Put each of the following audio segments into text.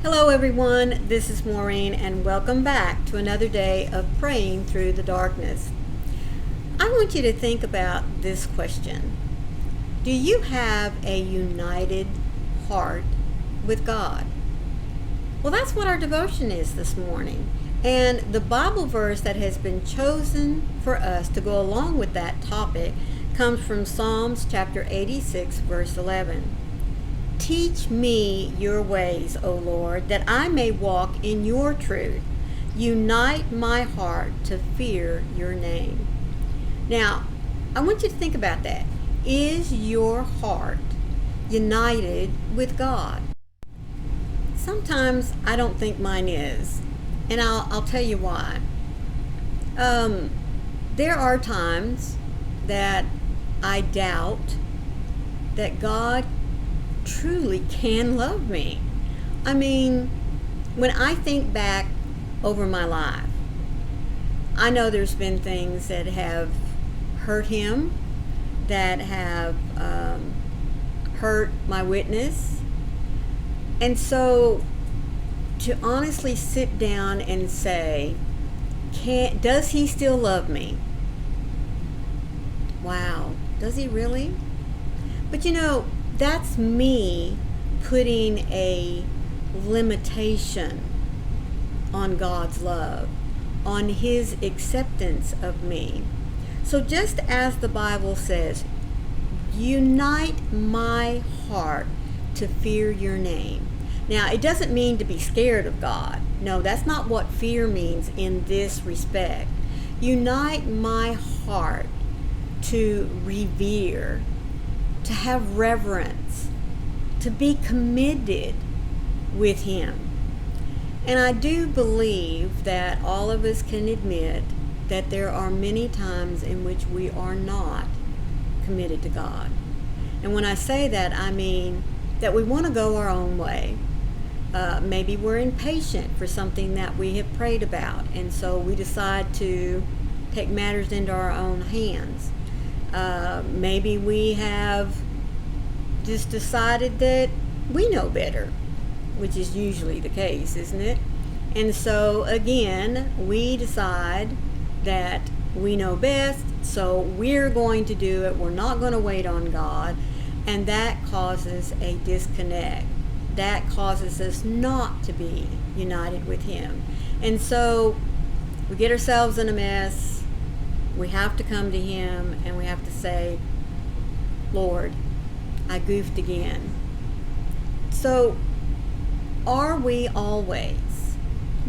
Hello everyone, this is Maureen and welcome back to another day of praying through the darkness. I want you to think about this question. Do you have a united heart with God? Well, that's what our devotion is this morning. And the Bible verse that has been chosen for us to go along with that topic comes from Psalms chapter 86, verse 11. Teach me your ways, O Lord, that I may walk in your truth. Unite my heart to fear your name. Now, I want you to think about that. Is your heart united with God? Sometimes I don't think mine is, and I'll tell you why. There are times that I doubt that God truly can love me. I mean, when I think back over my life, I know there's been things that have hurt him, that have hurt my witness. And so to honestly sit down and say, does he still love me? Wow, does he really? But that's me putting a limitation on God's love, on his acceptance of me. So just as the Bible says, unite my heart to fear your name. Now, it doesn't mean to be scared of God. No, that's not what fear means in this respect. Unite my heart to revere, to have reverence, to be committed with him. And I do believe that all of us can admit that there are many times in which we are not committed to God. And when I say that, I mean that we want to go our own way. Maybe we're impatient for something that we have prayed about, and so we decide to take matters into our own hands. Maybe we have just decided that we know better, which is usually the case, isn't it? And so again, we decide that we know best, so we're going to do it. We're not going to wait on God, and that causes a disconnect. That causes us not to be united with him. And so we get ourselves in a mess. We have to come to him and we have to say, Lord, I goofed again. So are we always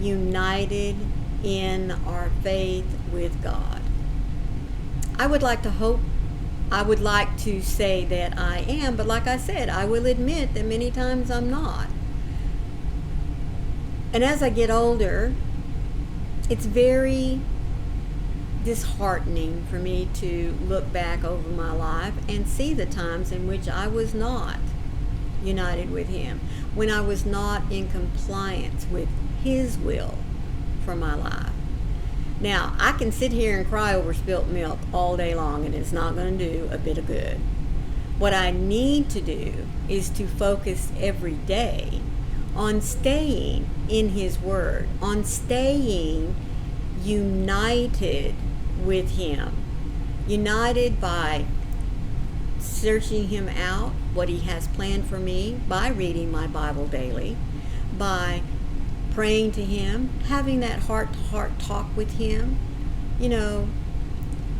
united in our faith with God? I would like to say that I am, but like I said, I will admit that many times I'm not. And as I get older, it's very disheartening for me to look back over my life and see the times in which I was not united with him, when I was not in compliance with his will for my life. Now, I can sit here and cry over spilt milk all day long, and it's not going to do a bit of good. What I need to do is to focus every day on staying in his word, on staying united with him, united by searching him out, what he has planned for me, by reading my Bible daily, by praying to him, having that heart-to-heart talk with him.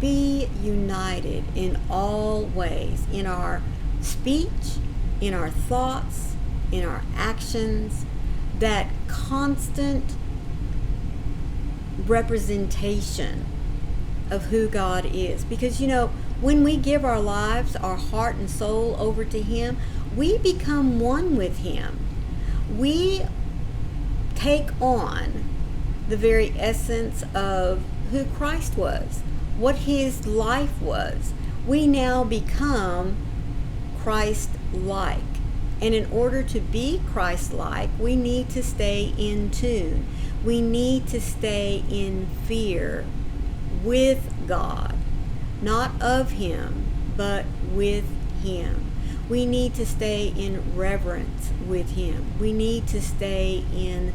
Be united in all ways, in our speech, in our thoughts, in our actions, that constant representation of who God is. Because when we give our lives, our heart and soul over to him, we become one with him. We take on the very essence of who Christ was, what his life was. We now become Christ-like. And in order to be Christ-like, we need to stay in tune. We need to stay in fear with God, not of him, but with him. We need to stay in reverence with Him. We need to stay in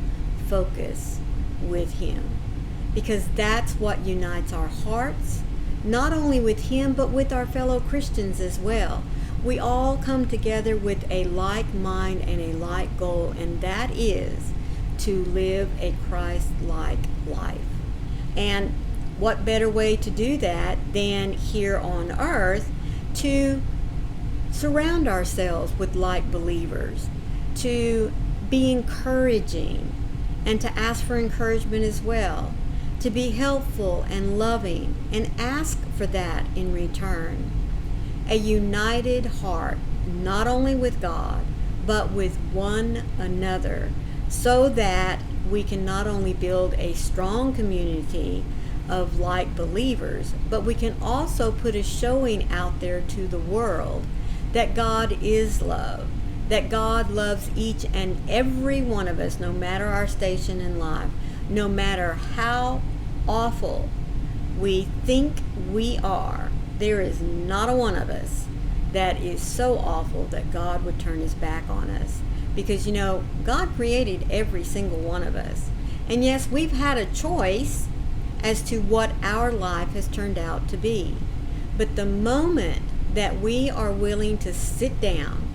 focus with Him, because that's what unites our hearts, not only with Him, but with our fellow Christians as well. We all come together with a like mind and a like goal, and that is to live a Christ-like life. And what better way to do that than here on earth to surround ourselves with like believers, to be encouraging and to ask for encouragement as well, to be helpful and loving and ask for that in return. A united heart, not only with God, but with one another, so that we can not only build a strong community of like believers, but we can also put a showing out there to the world that God is love, that God loves each and every one of us, no matter our station in life, no matter how awful we think we are. There is not a one of us that is so awful that God would turn His back on us. Because, God created every single one of us. And yes, we've had a choice as to what our life has turned out to be. But the moment that we are willing to sit down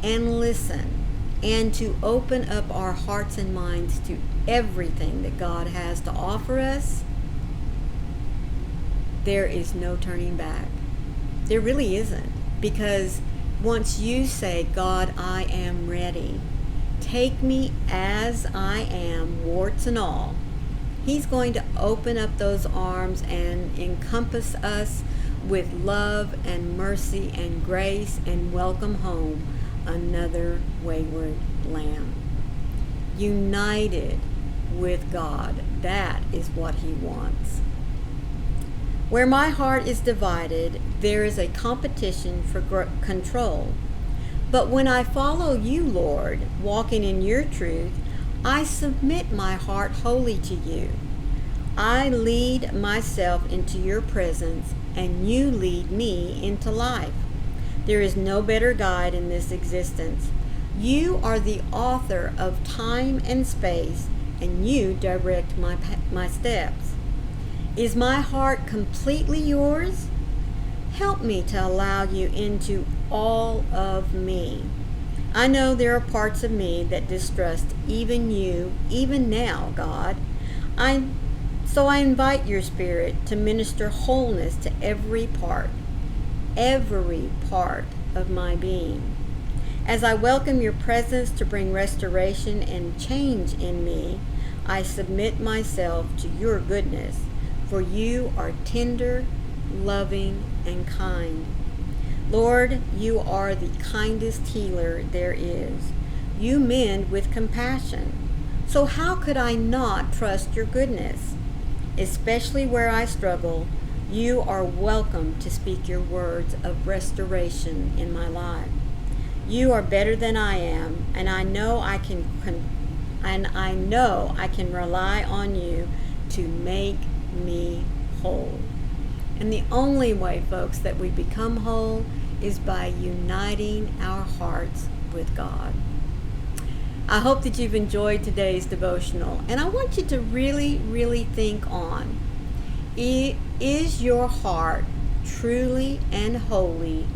and listen and to open up our hearts and minds to everything that God has to offer us, there is no turning back. There really isn't. Because once you say, God, I am ready, take me as I am, warts and all, He's going to open up those arms and encompass us with love and mercy and grace and welcome home another wayward lamb. United with God, that is what He wants. Where my heart is divided, there is a competition for control. But when I follow you, Lord, walking in your truth, I submit my heart wholly to you. I lead myself into your presence, and you lead me into life. There is no better guide in this existence. You are the author of time and space, and you direct my steps. Is my heart completely yours? Help me to allow you into all of me. I know there are parts of me that distrust even you, even now, God. So I invite your Spirit to minister wholeness to every part of my being. As I welcome your presence to bring restoration and change in me, I submit myself to your goodness, for you are tender, loving, and kind. Lord, you are the kindest healer there is. You mend with compassion. So how could I not trust your goodness? Especially where I struggle, you are welcome to speak your words of restoration in my life. You are better than I am, and I know I can rely on you to make me whole. And the only way, folks, that we become whole is by uniting our hearts with God. I hope that you've enjoyed today's devotional, and I want you to really, really think on, is your heart truly and wholly,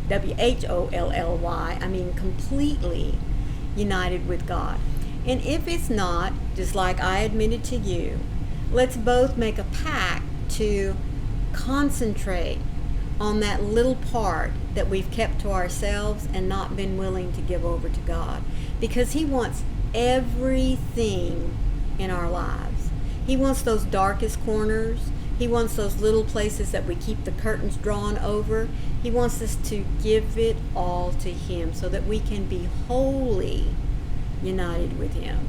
W-H-O-L-L-Y, completely united with God? And if it's not, just like I admitted to you, let's both make a pact to concentrate on that little part that we've kept to ourselves and not been willing to give over to God. Because He wants everything in our lives. He wants those darkest corners. He wants those little places that we keep the curtains drawn over. He wants us to give it all to Him so that we can be wholly united with Him.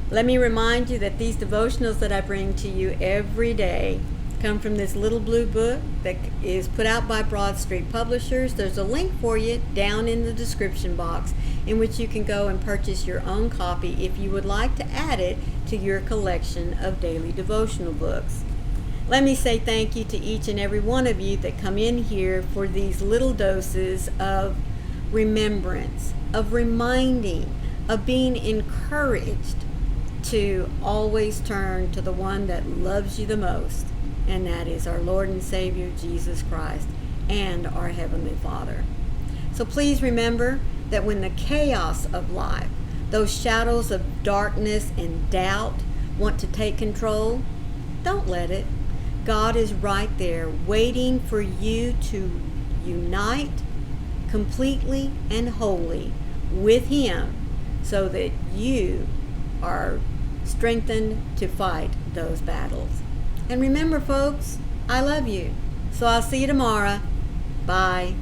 Let me remind you that these devotionals that I bring to you every day come from this little blue book that is put out by Broad Street Publishers. There's a link for you down in the description box in which you can go and purchase your own copy if you would like to add it to your collection of daily devotional books. Let me say thank you to each and every one of you that come in here for these little doses of remembrance, of reminding, of being encouraged to always turn to the one that loves you the most, and that is our Lord and Savior Jesus Christ and our Heavenly Father. So please remember that when the chaos of life, those shadows of darkness and doubt want to take control, don't let it. God is right there waiting for you to unite completely and wholly with Him so that you are strengthened to fight those battles. And remember, folks, I love you. So I'll see you tomorrow. Bye.